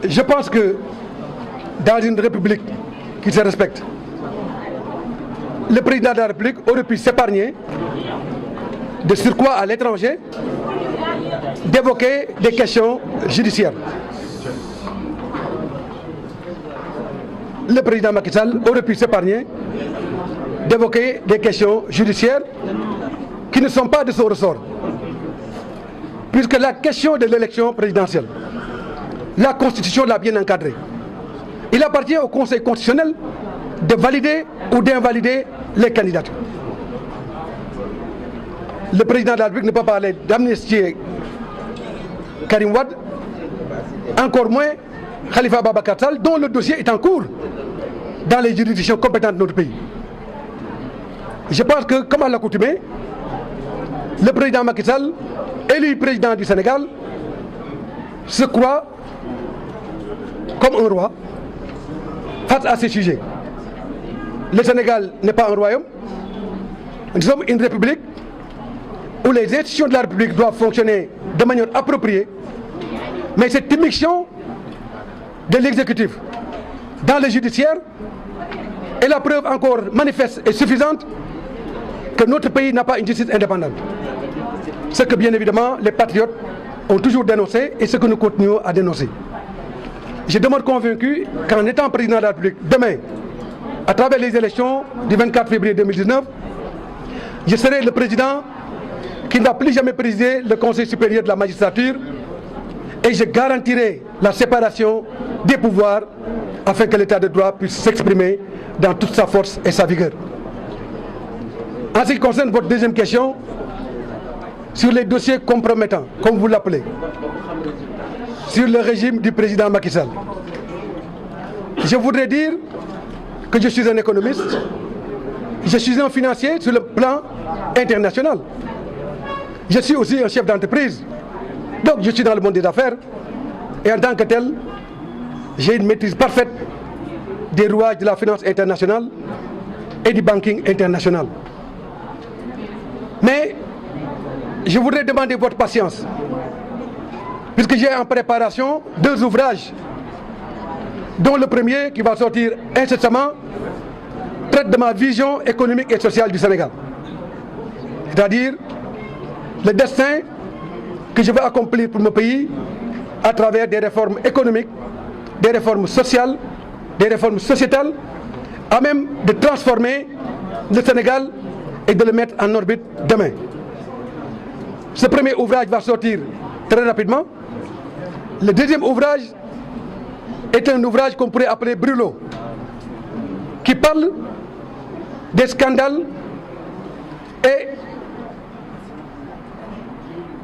Je pense que dans une république qui se respecte, le président de la République aurait pu s'épargner de surcroît à l'étranger d'évoquer des questions judiciaires. Le président Macky Sall aurait pu s'épargner d'évoquer des questions judiciaires qui ne sont pas de son ressort. Puisque la question de l'élection présidentielle, la Constitution l'a bien encadrée. Il appartient au Conseil constitutionnel de valider ou d'invalider les candidatures. Le président de la République ne peut pas parler d'amnistier Karim Wade, encore moins Khalifa Ababacar Sall, dont le dossier est en cours dans les juridictions compétentes de notre pays. Je pense que, comme à l'accoutumée, le président Macky Sall, élu président du Sénégal, se croit comme un roi face à ces sujets. Le Sénégal n'est pas un royaume. Nous sommes une république où les institutions de la République doivent fonctionner de manière appropriée. Mais cette immixtion de l'exécutif dans le judiciaire est la preuve encore manifeste et suffisante que notre pays n'a pas une justice indépendante. Ce que bien évidemment les patriotes ont toujours dénoncé et ce que nous continuons à dénoncer. Je demeure convaincu qu'en étant président de la République, demain, à travers les élections du 24 février 2019, je serai le président qui n'a plus jamais présidé le Conseil supérieur de la magistrature et je garantirai la séparation des pouvoirs afin que l'état de droit puisse s'exprimer dans toute sa force et sa vigueur. En ce qui concerne votre deuxième question, sur les dossiers compromettants, comme vous l'appelez, sur le régime du président Macky Sall, je voudrais dire que je suis un économiste, je suis un financier sur le plan international. Je suis aussi un chef d'entreprise, donc je suis dans le monde des affaires et en tant que tel, j'ai une maîtrise parfaite des rouages de la finance internationale et du banking international. Mais je voudrais demander votre patience, puisque j'ai en préparation 2 ouvrages, dont le premier qui va sortir incessamment traite de ma vision économique et sociale du Sénégal. C'est-à-dire le destin que je veux accomplir pour mon pays à travers des réformes économiques, des réformes sociales, des réformes sociétales, à même de transformer le Sénégal et de le mettre en orbite demain. Ce premier ouvrage va sortir très rapidement. Le deuxième ouvrage est un ouvrage qu'on pourrait appeler brûlot, qui parle des scandales et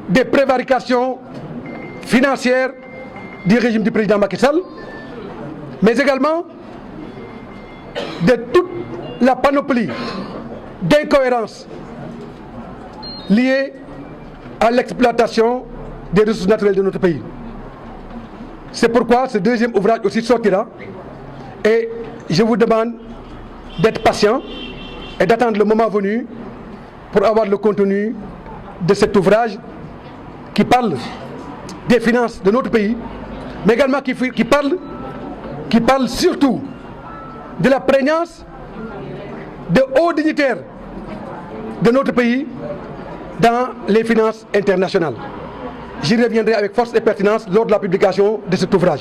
des prévarications financières du régime du président Macky Sall, mais également de toute la panoplie d'incohérences liées à l'exploitation des ressources naturelles de notre pays. C'est pourquoi ce deuxième ouvrage aussi sortira et je vous demande d'être patient et d'attendre le moment venu pour avoir le contenu de cet ouvrage qui parle des finances de notre pays, mais également qui parle surtout de la prégnance de hauts dignitaires de notre pays dans les finances internationales. J'y reviendrai avec force et pertinence lors de la publication de cet ouvrage.